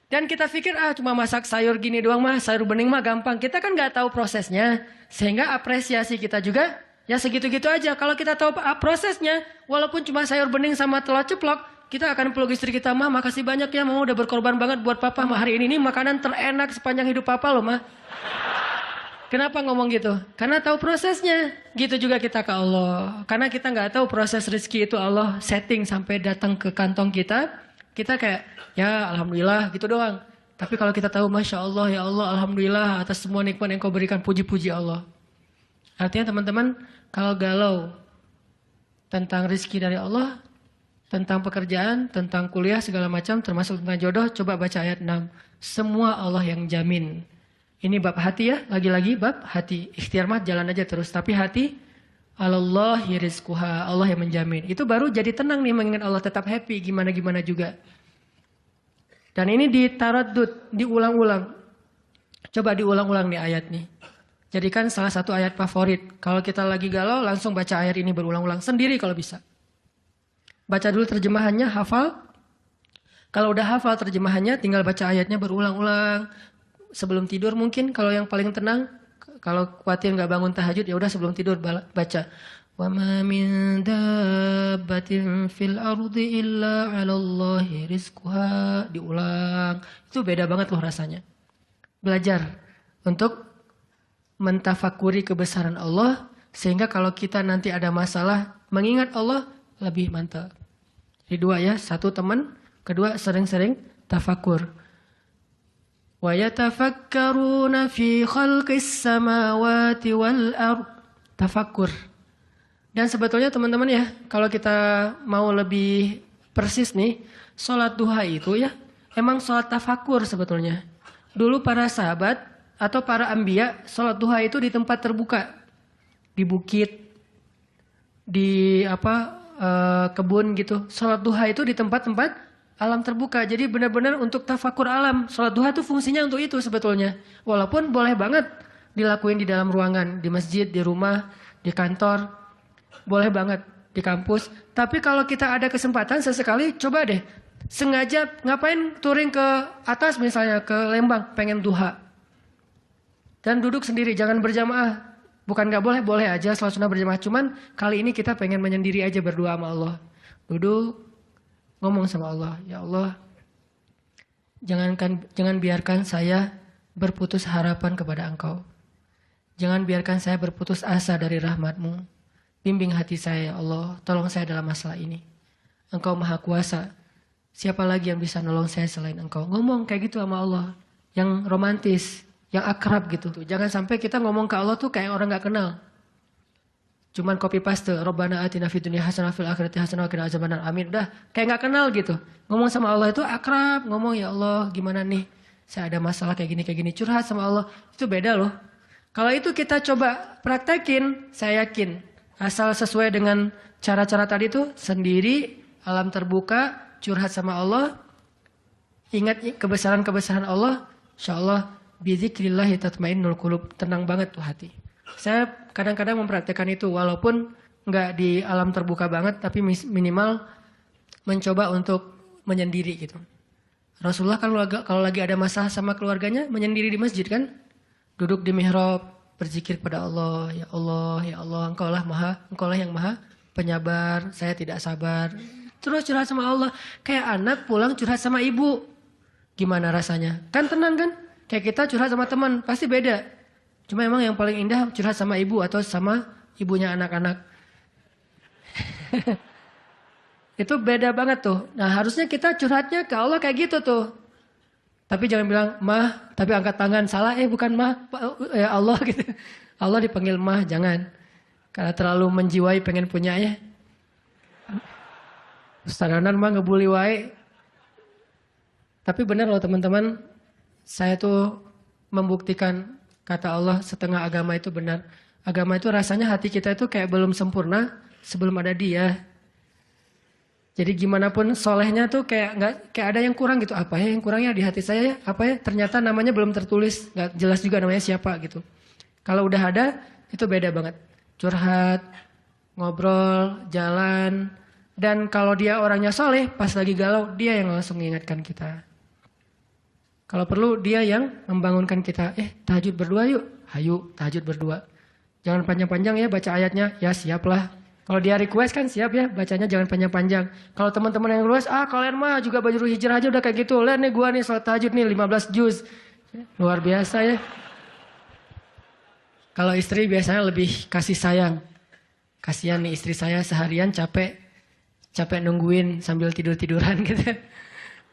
Dan kita pikir cuma masak sayur gini doang mah, sayur bening mah gampang. Kita kan nggak tahu prosesnya. Sehingga apresiasi kita juga ya segitu-gitu aja. Kalau kita tahu prosesnya, walaupun cuma sayur bening sama telur ceplok, kita akan peluk istri kita, mah makasih banyak ya, mama udah berkorban banget buat papa, mah hari ini nih makanan terenak sepanjang hidup papa loh mah. Kenapa ngomong gitu? Karena tahu prosesnya. Gitu juga kita ke Allah. Karena kita nggak tahu proses rezeki itu Allah setting sampai datang ke kantong kita. Kita kayak, ya alhamdulillah gitu doang. Tapi kalau kita tahu, Masya Allah, ya Allah, alhamdulillah atas semua nikmat yang kau berikan, puji-puji Allah. Artinya teman-teman, kalau galau tentang rezeki dari Allah, tentang pekerjaan, tentang kuliah, segala macam, termasuk tentang jodoh, coba baca ayat 6. Semua Allah yang jamin. Ini bab hati ya, lagi-lagi bab hati. Ikhtiar mah jalan aja terus. Tapi hati, Allahi rizquha, Allah yang menjamin. Itu baru jadi tenang nih mengingat Allah, tetap happy, gimana-gimana juga. Dan ini ditaraddud, diulang-ulang. Coba diulang-ulang nih ayat nih. Jadikan salah satu ayat favorit. Kalau kita lagi galau, langsung baca ayat ini berulang-ulang. Sendiri kalau bisa. Baca dulu terjemahannya, hafal. Kalau udah hafal terjemahannya, tinggal baca ayatnya berulang-ulang. Sebelum tidur mungkin kalau yang paling tenang, kalau khawatir nggak bangun tahajud ya udah sebelum tidur baca. Wa ma min dabbatin fil ardi illa 'alallahi rizquha. Diulang. Itu beda banget loh rasanya. Belajar untuk mentafakuri kebesaran Allah sehingga kalau kita nanti ada masalah mengingat Allah lebih mantap. Jadi dua ya, satu teman, kedua sering-sering tafakur. Wa yatafakkaruna fi khalqis samawati wal ard. Tafakkur. Dan sebetulnya teman-teman ya, kalau kita mau lebih persis nih, sholat duha itu ya, emang sholat tafakur sebetulnya. Dulu para sahabat atau para anbiya, sholat duha itu di tempat terbuka. Di bukit, di kebun gitu. Sholat duha itu di tempat-tempat alam terbuka. Jadi benar-benar untuk tafakur alam. Sholat duha itu fungsinya untuk itu sebetulnya. Walaupun boleh banget dilakuin di dalam ruangan. Di masjid, di rumah, di kantor. Boleh banget di kampus. Tapi kalau kita ada kesempatan sesekali, coba deh. Sengaja ngapain touring ke atas misalnya, ke Lembang, pengen duha. Dan duduk sendiri, jangan berjamaah. Bukan gak boleh, boleh aja sholat sunnah berjamaah. Cuman kali ini kita pengen menyendiri aja berdoa sama Allah. Duduk. Ngomong sama Allah, ya Allah, jangan biarkan saya berputus harapan kepada Engkau. Jangan biarkan saya berputus asa dari rahmat-Mu. Bimbing hati saya, ya Allah, tolong saya dalam masalah ini. Engkau maha kuasa. Siapa lagi yang bisa nolong saya selain Engkau? Ngomong kayak gitu sama Allah. Yang romantis, yang akrab gitu. Jangan sampai kita ngomong ke Allah tuh kayak orang gak kenal. Cuman copy paste, Rabbana atina fid dunya hasanah fil akhirati hasanah wa qina azabannar. Amin. Udah kayak nggak kenal gitu. Ngomong sama Allah itu akrab, ngomong ya Allah, gimana nih? Saya ada masalah kayak gini, curhat sama Allah. Itu beda loh. Kalau itu kita coba praktekin, saya yakin asal sesuai dengan cara-cara tadi itu sendiri, alam terbuka, curhat sama Allah, ingat kebesaran-kebesaran Allah, insyaallah bizikrillah tatmainnul qulub, tenang banget tuh hati. Saya kadang-kadang mempraktekkan itu walaupun nggak di alam terbuka banget tapi minimal mencoba untuk menyendiri gitu. Rasulullah kalau lagi ada masalah sama keluarganya menyendiri di masjid kan, duduk di mihrab berzikir pada Allah, ya Allah, ya Allah, Engkau lah yang maha penyabar, saya tidak sabar. Terus curhat sama Allah, kayak anak pulang curhat sama ibu, gimana rasanya? Kan tenang kan? Kayak kita curhat sama teman pasti beda. Cuma emang yang paling indah curhat sama ibu atau sama ibunya anak-anak. Itu beda banget tuh. Nah harusnya kita curhatnya ke Allah kayak gitu tuh. Tapi jangan bilang mah, tapi angkat tangan salah. Bukan mah, ya Allah gitu. Allah dipanggil mah, jangan. Karena terlalu menjiwai pengen punya ya. Ustadanan mah ngebully wae. Tapi benar loh teman-teman. Saya tuh membuktikan kata Allah setengah agama itu benar. Agama itu rasanya hati kita itu kayak belum sempurna sebelum ada Dia. Jadi gimana pun solehnya tuh kayak ada yang kurang gitu. Apa ya yang kurangnya di hati saya ya? Apa ya? Ternyata namanya belum tertulis, nggak jelas juga namanya siapa gitu. Kalau udah ada itu beda banget. Curhat, ngobrol, jalan, dan kalau dia orangnya soleh pas lagi galau dia yang langsung mengingatkan kita. Kalau perlu dia yang membangunkan kita. Tahajud berdua yuk. Hayu, tahajud berdua. Jangan panjang-panjang ya baca ayatnya. Ya siaplah. Kalau dia request kan siap ya. Bacanya jangan panjang-panjang. Kalau teman-teman yang request, kalian mah juga baju hijrah aja udah kayak gitu. Lihat nih gua nih salat tahajud nih 15 juz. Luar biasa ya. Kalau istri biasanya lebih kasih sayang. Kasihan nih istri saya seharian capek nungguin sambil tidur-tiduran gitu.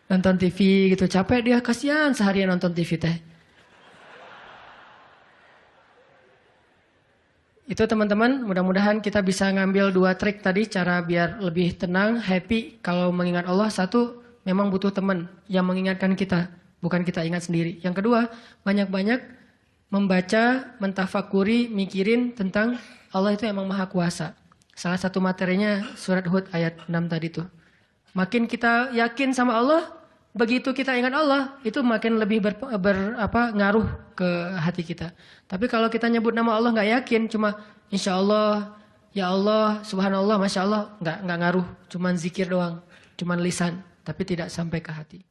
Nonton TV gitu, capek dia, kasihan seharian nonton TV teh. Itu teman-teman, mudah-mudahan kita bisa ngambil 2 trik tadi, cara biar lebih tenang, happy. Kalau mengingat Allah, satu, memang butuh teman yang mengingatkan kita, bukan kita ingat sendiri. Yang kedua, banyak-banyak membaca, mentafakuri, mikirin tentang Allah itu emang maha kuasa. Salah satu materinya surat Hud ayat 6 tadi tuh. Makin kita yakin sama Allah, begitu kita ingat Allah, itu makin lebih ngaruh ke hati kita. Tapi kalau kita nyebut nama Allah nggak yakin, cuma insya Allah, ya Allah, subhanallah, masya Allah, nggak ngaruh. Cuman zikir doang, cuman lisan, tapi tidak sampai ke hati.